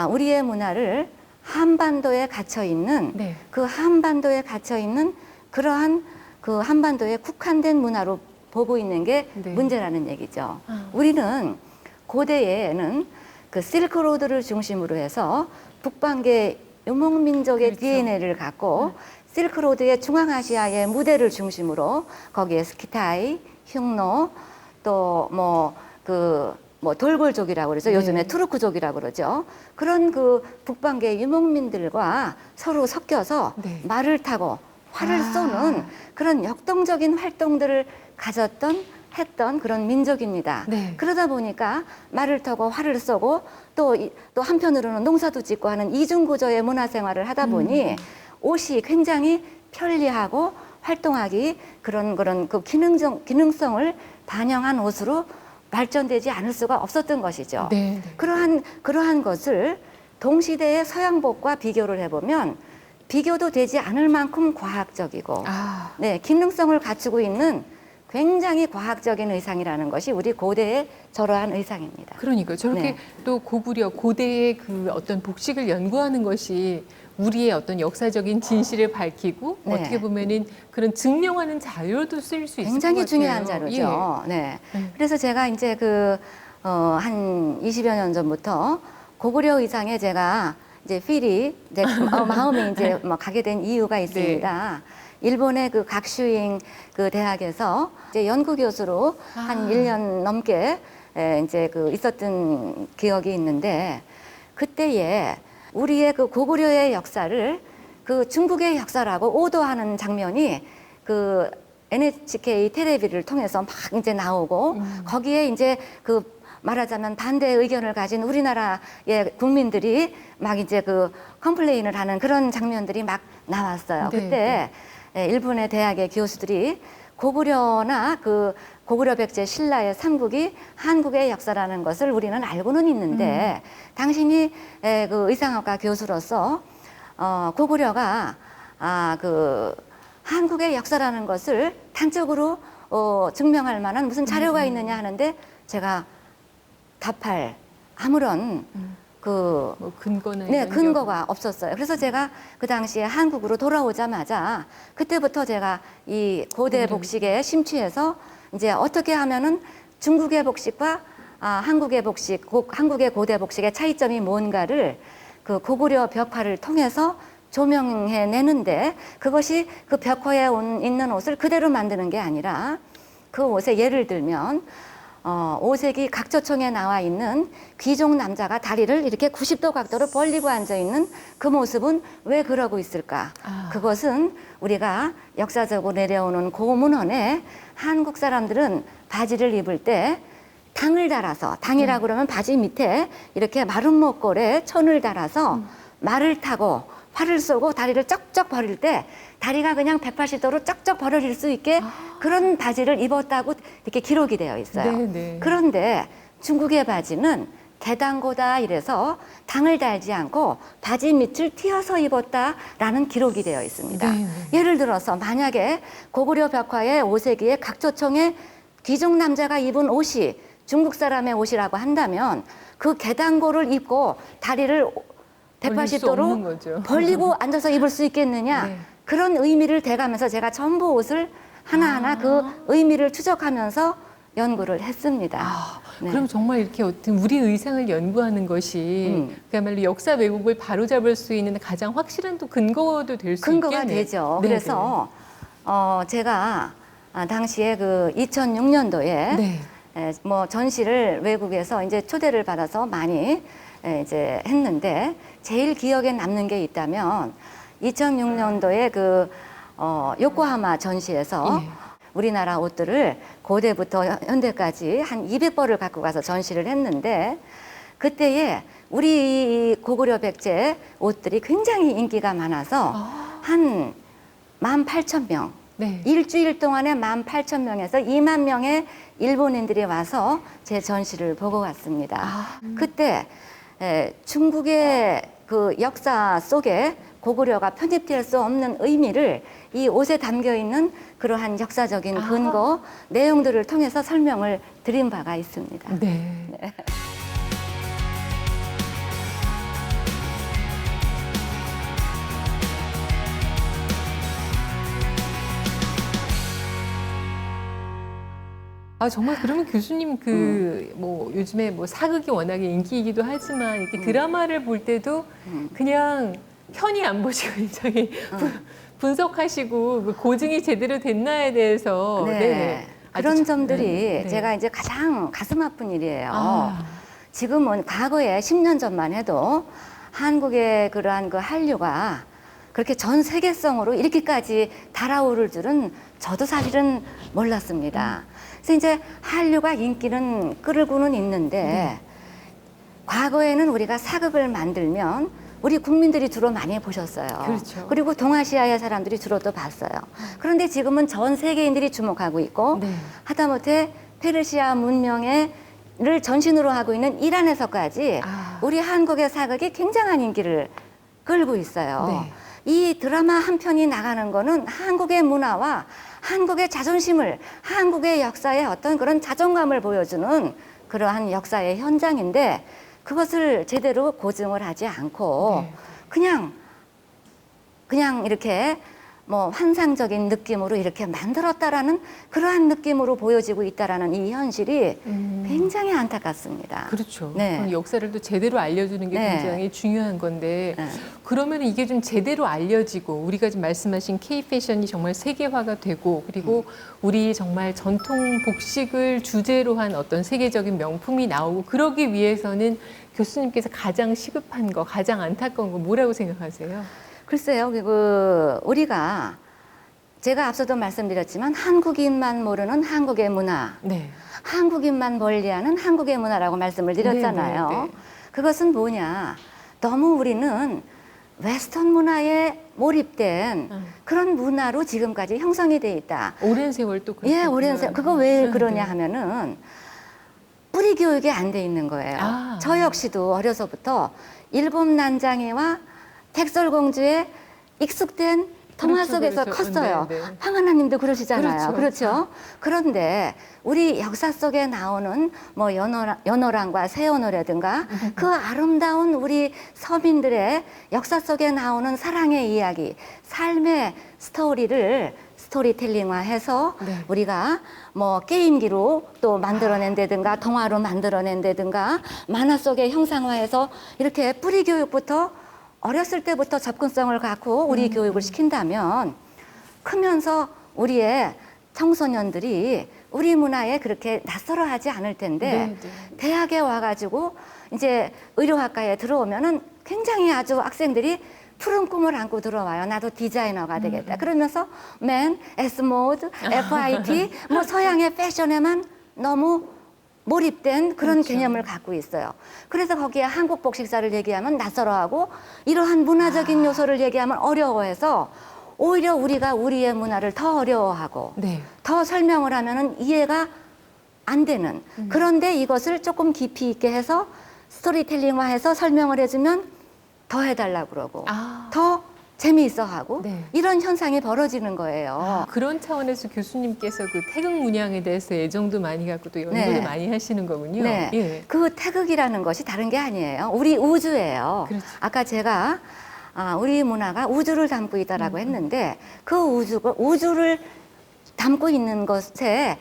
우리의 문화를 한반도에 갇혀 있는 네. 그 한반도에 갇혀 있는 그러한 그 한반도에 국한된 문화로 보고 있는 게 네. 문제라는 얘기죠. 아. 우리는 고대에는 그 실크로드를 중심으로 해서 북방계 유목민족의 그렇죠. DNA를 갖고 실크로드의 중앙아시아의 무대를 중심으로 거기에 스키타이, 흉노, 또 돌골족이라고 그러죠. 네. 요즘에 투르크족이라고 그러죠. 그런 그 북방계 유목민들과 서로 섞여서 네. 말을 타고 활을 아. 쏘는 그런 역동적인 활동들을 했던 그런 민족입니다. 네. 그러다 보니까 말을 타고 활을 쏘고 또 한편으로는 농사도 짓고 하는 이중구조의 문화생활을 하다 보니 옷이 굉장히 편리하고 활동하기 그런 그 기능성을 반영한 옷으로 발전되지 않을 수가 없었던 것이죠. 네. 네. 그러한 것을 동시대의 서양복과 비교를 해보면 비교도 되지 않을 만큼 과학적이고 아. 네, 기능성을 갖추고 있는 굉장히 과학적인 의상이라는 것이 우리 고대의 저러한 의상입니다. 그러니까 저렇게 네. 또 고대의 그 어떤 복식을 연구하는 것이 우리의 어떤 역사적인 진실을 밝히고 네. 어떻게 보면은 그런 증명하는 자료도 쓸 수 있을 것 같아요. 굉장히 중요한 자료죠. 네. 그래서 제가 이제 한 20여 년 전부터 고구려 의상에 제가 이제 마음이 이제 가게 된 이유가 있습니다. 일본의 그 각슈잉 그 대학에서 이제 연구 교수로 한 1년 넘게 이제 있었던 기억이 있는데 그때에 우리의 그 고구려의 역사를 그 중국의 역사라고 오도하는 장면이 그 NHK 텔레비를 통해서 막 이제 나오고 거기에 이제 말하자면 반대 의견을 가진 우리나라의 국민들이 막 이제 컴플레인을 하는 그런 장면들이 막 나왔어요. 네, 그때 일본의 대학의 교수들이 고구려나 고구려 백제 신라의 삼국이 한국의 역사라는 것을 우리는 알고는 있는데 당신이 의상학과 교수로서 고구려가 한국의 역사라는 것을 단적으로 증명할 만한 무슨 자료가 있느냐 하는데 제가 답할 아무런 근거가 없었어요. 그래서 제가 그 당시에 한국으로 돌아오자마자 그때부터 제가 이 고대 복식에 심취해서 이제 어떻게 하면은 중국의 복식과 한국의 복식, 한국의 고대 복식의 차이점이 뭔가를 그 고구려 벽화를 통해서 조명해 내는데 그것이 그 벽화에 있는 옷을 그대로 만드는 게 아니라 그 옷에 예를 들면 오색이 각조청에 나와 있는 귀족 남자가 다리를 이렇게 90도 각도로 벌리고 앉아 있는 그 모습은 왜 그러고 있을까? 그것은 우리가 역사적으로 내려오는 고문헌에 한국 사람들은 바지를 입을 때 당을 달아서 당이라고 그러면 바지 밑에 이렇게 마른 목골에 천을 달아서 말을 타고 활을 쏘고 다리를 쩍쩍 벌릴 때 다리가 그냥 180도로 쩍쩍 벌어질 수 있게 그런 바지를 입었다고 이렇게 기록이 되어 있어요. 네네. 그런데 중국의 바지는 개당고다 이래서 당을 달지 않고 바지 밑을 튀어서 입었다라는 기록이 되어 있습니다. 네네. 예를 들어서 만약에 고구려 벽화의 오세기의 각조청의 귀족 남자가 입은 옷이 중국 사람의 옷이라고 한다면 그 개당고를 입고 다리를 벌릴 수 없는 거죠. 180도로 벌리고 앉아서 입을 수 있겠느냐. 네. 그런 의미를 대가면서 제가 전부 옷을 하나하나 그 의미를 추적하면서 연구를 했습니다. 네. 그럼 정말 이렇게 어떤 우리 의상을 연구하는 것이 그야말로 역사 왜곡을 바로잡을 수 있는 가장 확실한 또 근거도 될 수 근거가 있겠네요. 되죠. 네네. 그래서 제가 당시에 2006년도에 전시를 외국에서 이제 초대를 받아서 많이 이제 했는데 제일 기억에 남는 게 있다면 2006년도에 요코하마 전시에서 우리나라 옷들을 고대부터 현대까지 한 200벌을 갖고 가서 전시를 했는데 그때에 우리 고구려 백제 옷들이 굉장히 인기가 많아서 한 18,000명 일주일 동안에 18,000명에서 2만 명의 일본인들이 와서 제 전시를 보고 갔습니다. 그때 중국의 그 역사 속에 고구려가 편입될 수 없는 의미를 이 옷에 담겨 있는 그러한 역사적인 근거, 내용들을 통해서 설명을 드린 바가 있습니다. 네. 아, 정말 그러면 교수님 뭐 요즘에 뭐 사극이 워낙에 인기이기도 하지만 이렇게 드라마를 볼 때도 그냥 편히 안 보시고 굉장히 분석하시고 그 고증이 제대로 됐나에 대해서 네. 네네. 그런 아주 점들이 네. 제가 이제 가장 가슴 아픈 일이에요. 아. 지금은 과거에 10년 전만 해도 한국의 그러한 그 한류가 그렇게 전 세계성으로 이렇게까지 달아오를 줄은 저도 사실은 몰랐습니다. 그래서 이제 한류가 인기는 끌고는 있는데 과거에는 우리가 사극을 만들면 우리 국민들이 주로 많이 보셨어요. 그렇죠. 그리고 동아시아의 사람들이 주로 또 봤어요. 그런데 지금은 전 세계인들이 주목하고 있고 네. 하다못해 페르시아 문명을 전신으로 하고 있는 이란에서까지 아. 우리 한국의 사극이 굉장한 인기를 끌고 있어요. 네. 이 드라마 한 편이 나가는 거는 한국의 문화와 한국의 자존심을, 한국의 역사의 어떤 그런 자존감을 보여주는 그러한 역사의 현장인데 그것을 제대로 고증을 하지 않고 네. 그냥 이렇게 뭐 환상적인 느낌으로 이렇게 만들었다라는 그러한 느낌으로 보여지고 있다라는 이 현실이 굉장히 안타깝습니다. 그렇죠. 네. 그럼 역사를 또 제대로 알려주는 게 네. 굉장히 중요한 건데 네. 그러면 이게 좀 제대로 알려지고 우리가 지금 말씀하신 K-패션이 정말 세계화가 되고 그리고 우리 정말 전통 복식을 주제로 한 어떤 세계적인 명품이 나오고 그러기 위해서는 교수님께서 가장 시급한 거, 가장 안타까운 거 뭐라고 생각하세요? 글쎄요, 우리가 제가 앞서도 말씀드렸지만 한국인만 모르는 한국의 문화, 네. 한국인만 멀리하는 한국의 문화라고 말씀을 드렸잖아요. 네, 네, 네. 그것은 뭐냐? 너무 우리는 웨스턴 문화에 몰입된 그런 문화로 지금까지 형성이 돼 있다. 오랜 세월 또 그렇게 예, 오랜 세월. 그거 왜 그러냐 하면은 뿌리 교육이 안 돼 있는 거예요. 아. 저 역시도 어려서부터 일본 난장이와 백설공주에 익숙된 동화 그렇죠, 속에서 그렇죠. 컸어요. 네, 네. 황하나님도 그러시잖아요. 그렇죠. 그렇죠. 그런데 우리 역사 속에 나오는 뭐 연호랑과 새연호라든가 그 아름다운 우리 서민들의 역사 속에 나오는 사랑의 이야기, 삶의 스토리텔링화해서 네. 우리가 뭐 게임기로 또 만들어낸다든가 동화로 만들어낸다든가 만화 속에 형상화해서 이렇게 뿌리 교육부터 어렸을 때부터 접근성을 갖고 우리 교육을 시킨다면 크면서 우리의 청소년들이 우리 문화에 그렇게 낯설어하지 않을 텐데 네, 네. 대학에 와가지고 이제 의료학과에 들어오면은 굉장히 아주 학생들이 푸른 꿈을 안고 들어와요. 나도 디자이너가 되겠다. 그러면서 맨, S모드, FIT, 뭐 서양의 패션에만 너무 몰입된 그런 그렇죠. 개념을 갖고 있어요. 그래서 거기에 한국 복식사를 얘기하면 낯설어하고 이러한 문화적인 요소를 얘기하면 어려워해서 오히려 우리가 우리의 문화를 더 어려워하고 네. 더 설명을 하면은 이해가 안 되는 그런데 이것을 조금 깊이 있게 해서 스토리텔링화해서 설명을 해주면 더 해달라고 그러고 아. 더 재미있어 하고 네. 이런 현상이 벌어지는 거예요. 그런 차원에서 교수님께서 그 태극 문양에 대해서 애정도 많이 갖고 또 연구도 네. 많이 하시는 거군요. 네. 예. 그 태극이라는 것이 다른 게 아니에요. 우리 우주예요. 그렇죠. 아까 제가 우리 문화가 우주를 담고 있다라고 했는데 그 우주를 담고 있는 것의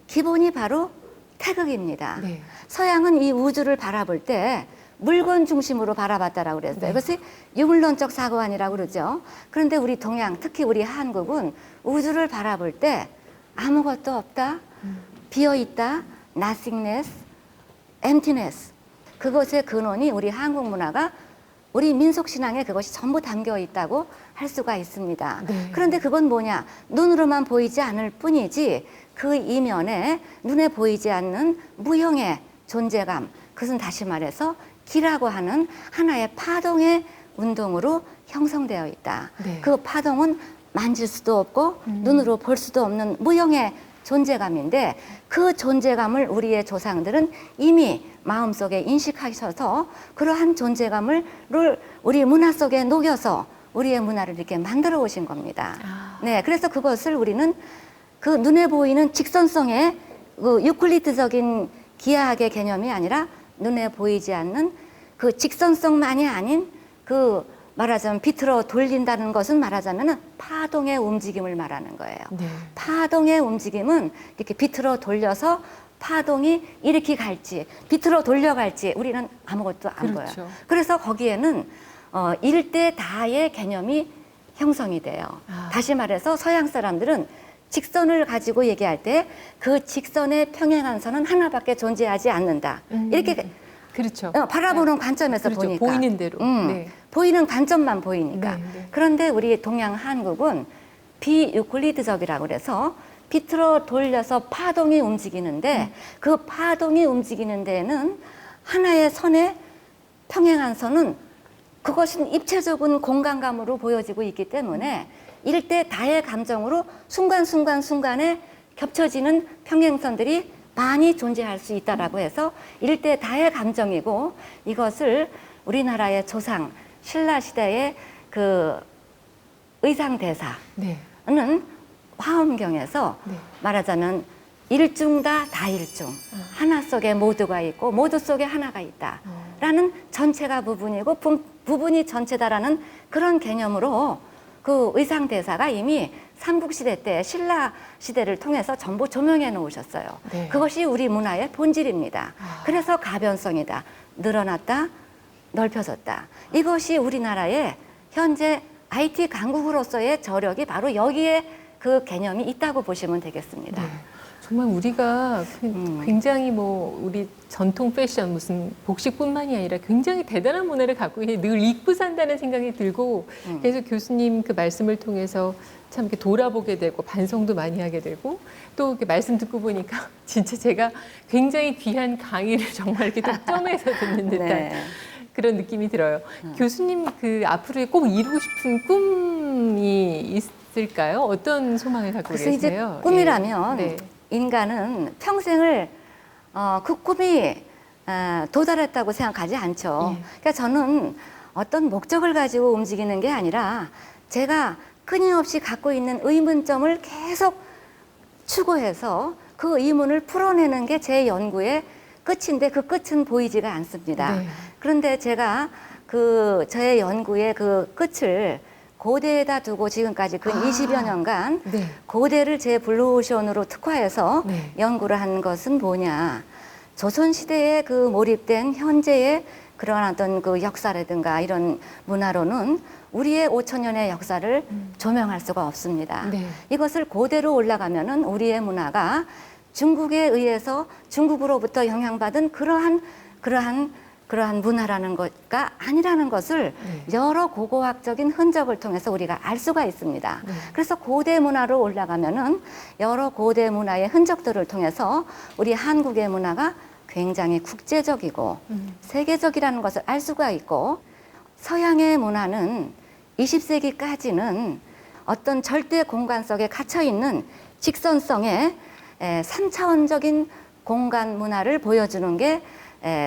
기본이 바로 태극입니다. 네. 서양은 이 우주를 바라볼 때 물건 중심으로 바라봤다라고 그랬어요. 네. 그것이 유물론적 사고관이라고 그러죠. 그런데 우리 동양, 특히 우리 한국은 우주를 바라볼 때 아무것도 없다, 비어있다, nothingness, emptiness. 그것의 근원이 우리 한국 문화가 우리 민속신앙에 그것이 전부 담겨 있다고 할 수가 있습니다. 네. 그런데 그건 뭐냐? 눈으로만 보이지 않을 뿐이지 그 이면에 눈에 보이지 않는 무형의 존재감, 그것은 다시 말해서 기라고 하는 하나의 파동의 운동으로 형성되어 있다. 네. 그 파동은 만질 수도 없고 눈으로 볼 수도 없는 무형의 존재감인데 그 존재감을 우리의 조상들은 이미 마음속에 인식하셔서 그러한 존재감을 우리 문화 속에 녹여서 우리의 문화를 이렇게 만들어 오신 겁니다. 네, 그래서 그것을 우리는 그 눈에 보이는 직선성의 그 유클리드적인 기하학의 개념이 아니라 눈에 보이지 않는 그 직선성만이 아닌 그 말하자면 비틀어 돌린다는 것은 말하자면 파동의 움직임을 말하는 거예요. 네. 파동의 움직임은 이렇게 비틀어 돌려서 파동이 이렇게 갈지 비틀어 돌려갈지 우리는 아무것도 안 보여요. 그렇죠. 그래서 거기에는 일대 다의 개념이 형성이 돼요. 다시 말해서 서양 사람들은 직선을 가지고 얘기할 때 그 직선의 평행한 선은 하나밖에 존재하지 않는다. 이렇게 그렇죠. 바라보는 관점에서 그렇죠. 보니까 보이는 대로. 네. 보이는 관점만 보이니까. 네, 네. 그런데 우리 동양 한국은 비유클리드적이라고 그래서 비틀어 돌려서 파동이 움직이는데 그 파동이 움직이는 데에는 하나의 선의 평행한 선은 그것은 입체적인 공간감으로 보여지고 있기 때문에 일대 다의 감정으로 순간에 겹쳐지는 평행선들이 많이 존재할 수 있다라고 해서 일대 다의 감정이고 이것을 우리나라의 조상 신라 시대의 그 의상대사는 네. 화엄경에서 네. 말하자면 일중다 다일중 하나 속에 모두가 있고 모두 속에 하나가 있다라는 전체가 부분이고 부분이 전체다라는 그런 개념으로 그 의상대사가 이미 삼국시대 때 신라 시대를 통해서 전부 조명해 놓으셨어요. 네. 그것이 우리 문화의 본질입니다. 그래서 가변성이다. 늘어났다. 넓혀졌다. 이것이 우리나라의 현재 IT 강국으로서의 저력이 바로 여기에 그 개념이 있다고 보시면 되겠습니다. 네. 정말 우리가 굉장히 뭐 우리 전통 패션 무슨 복식뿐만이 아니라 굉장히 대단한 문화를 갖고 늘 잊고 산다는 생각이 들고 그래서 교수님 그 말씀을 통해서 참 이렇게 돌아보게 되고 반성도 많이 하게 되고 또 이렇게 말씀 듣고 보니까 진짜 제가 굉장히 귀한 강의를 정말 이렇게 독점해서 듣는 듯한 네. 그런 느낌이 들어요. 교수님 그 앞으로 꼭 이루고 싶은 꿈이 있을까요? 어떤 소망을 갖고 그래서 이제 계세요? 꿈이라면 예. 네. 인간은 평생을 그 꿈이 도달했다고 생각하지 않죠. 예. 그러니까 저는 어떤 목적을 가지고 움직이는 게 아니라 제가 끊임없이 갖고 있는 의문점을 계속 추구해서 그 의문을 풀어내는 게 제 연구의 끝인데 그 끝은 보이지가 않습니다. 네. 그런데 제가 저의 연구의 그 끝을 고대에다 두고 지금까지 근 20여 년간 네. 고대를 제 블루오션으로 특화해서 네. 연구를 한 것은 뭐냐. 조선시대에 그 몰입된 현재의 그러한 어떤 그 역사라든가 이런 문화로는 우리의 5천년의 역사를 조명할 수가 없습니다. 네. 이것을 고대로 올라가면은 우리의 문화가 중국에 의해서 중국으로부터 영향받은 그러한 문화라는 것가 아니라는 것을 네. 여러 고고학적인 흔적을 통해서 우리가 알 수가 있습니다. 네. 그래서 고대 문화로 올라가면은 여러 고대 문화의 흔적들을 통해서 우리 한국의 문화가 굉장히 국제적이고 세계적이라는 것을 알 수가 있고 서양의 문화는 20세기까지는 어떤 절대 공간 속에 갇혀 있는 직선성의 3차원적인 공간 문화를 보여주는 게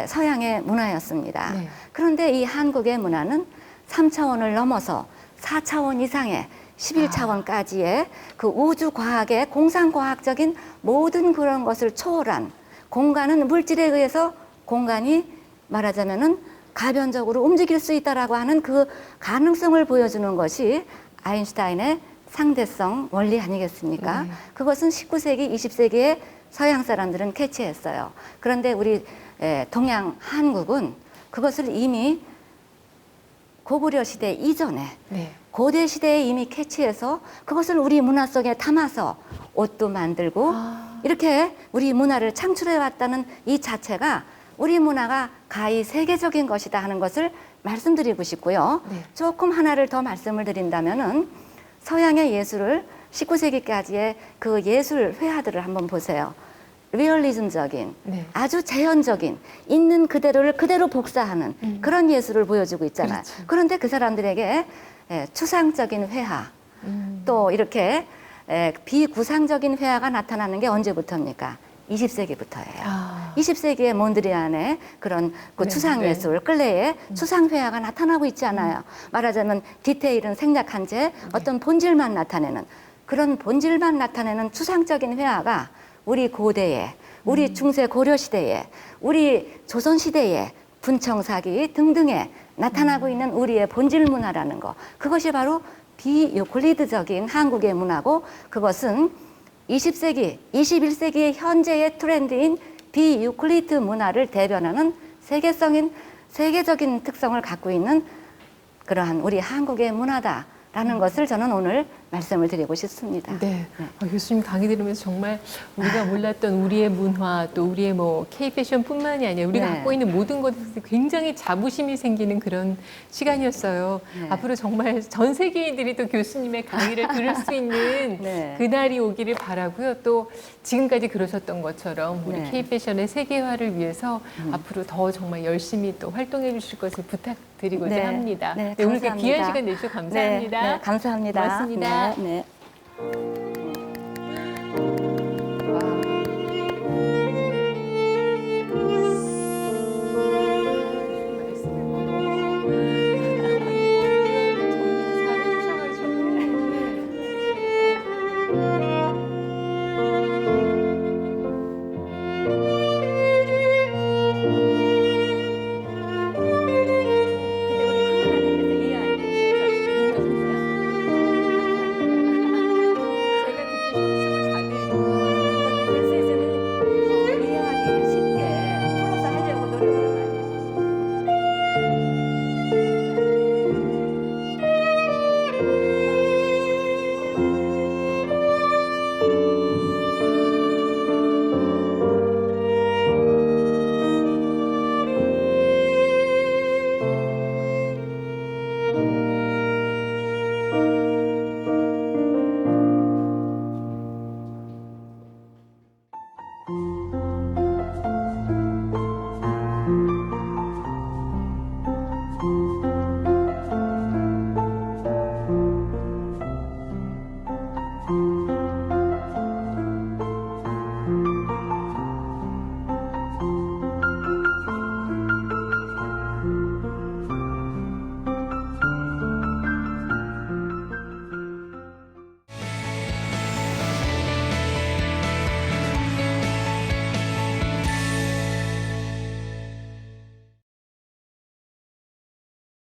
서양의 문화였습니다. 네. 그런데 이 한국의 문화는 3차원을 넘어서 4차원 이상의 11차원까지의 그 우주과학의 공상과학적인 모든 그런 것을 초월한 공간은 물질에 의해서 공간이 말하자면은 가변적으로 움직일 수 있다라고 하는 그 가능성을 보여주는 것이 아인슈타인의 상대성 원리 아니겠습니까? 네. 그것은 19세기, 20세기에 서양 사람들은 캐치했어요. 그런데 우리 동양 한국은 그것을 이미 고구려 시대 이전에 네. 고대 시대에 이미 캐치해서 그것을 우리 문화 속에 담아서 옷도 만들고 이렇게 우리 문화를 창출해 왔다는 이 자체가 우리 문화가 가히 세계적인 것이다 하는 것을 말씀드리고 싶고요. 네. 조금 하나를 더 말씀을 드린다면은 서양의 예술을 19세기까지의 그 예술 회화들을 한번 보세요. 리얼리즘적인 네. 아주 재현적인 있는 그대로를 그대로 복사하는 그런 예술을 보여주고 있잖아요. 그렇죠. 그런데 그 사람들에게 추상적인 회화 또 이렇게 비구상적인 회화가 나타나는 게 언제부터입니까? 20세기부터예요. 20세기에 몬드리안의 그런 그 네, 추상 네. 예술 끌레의 추상 회화가 나타나고 있지 않아요. 말하자면 디테일은 생략한 채 어떤 본질만 나타내는 그런 본질만 나타내는 추상적인 회화가 우리 고대에, 우리 중세 고려 시대에, 우리 조선 시대에 분청사기 등등의 나타나고 있는 우리의 본질 문화라는 거, 그것이 바로 비유클리드적인 한국의 문화고, 그것은 20세기, 21세기의 현재의 트렌드인 비유클리드 문화를 대변하는 세계적인 특성을 갖고 있는 그러한 우리 한국의 문화다라는 것을 저는 오늘 말씀을 드리고 싶습니다. 네. 교수님 강의 들으면서 정말 우리가 몰랐던 우리의 문화, 또 우리의 뭐 K-패션뿐만이 아니라 우리가 네. 갖고 있는 모든 것에 굉장히 자부심이 생기는 그런 시간이었어요. 네. 앞으로 정말 전 세계인들이 또 교수님의 강의를 들을 수 있는 네. 그날이 오기를 바라고요. 또 지금까지 그러셨던 것처럼 우리 네. K-패션의 세계화를 위해서 앞으로 더 정말 열심히 또 활동해 주실 것을 부탁드리고자 네. 합니다. 네, 오늘 이렇게 귀한 감사합니다. 시간 내주셔서 감사합니다. 네, 감사합니다. 고맙습니다. 네, 네.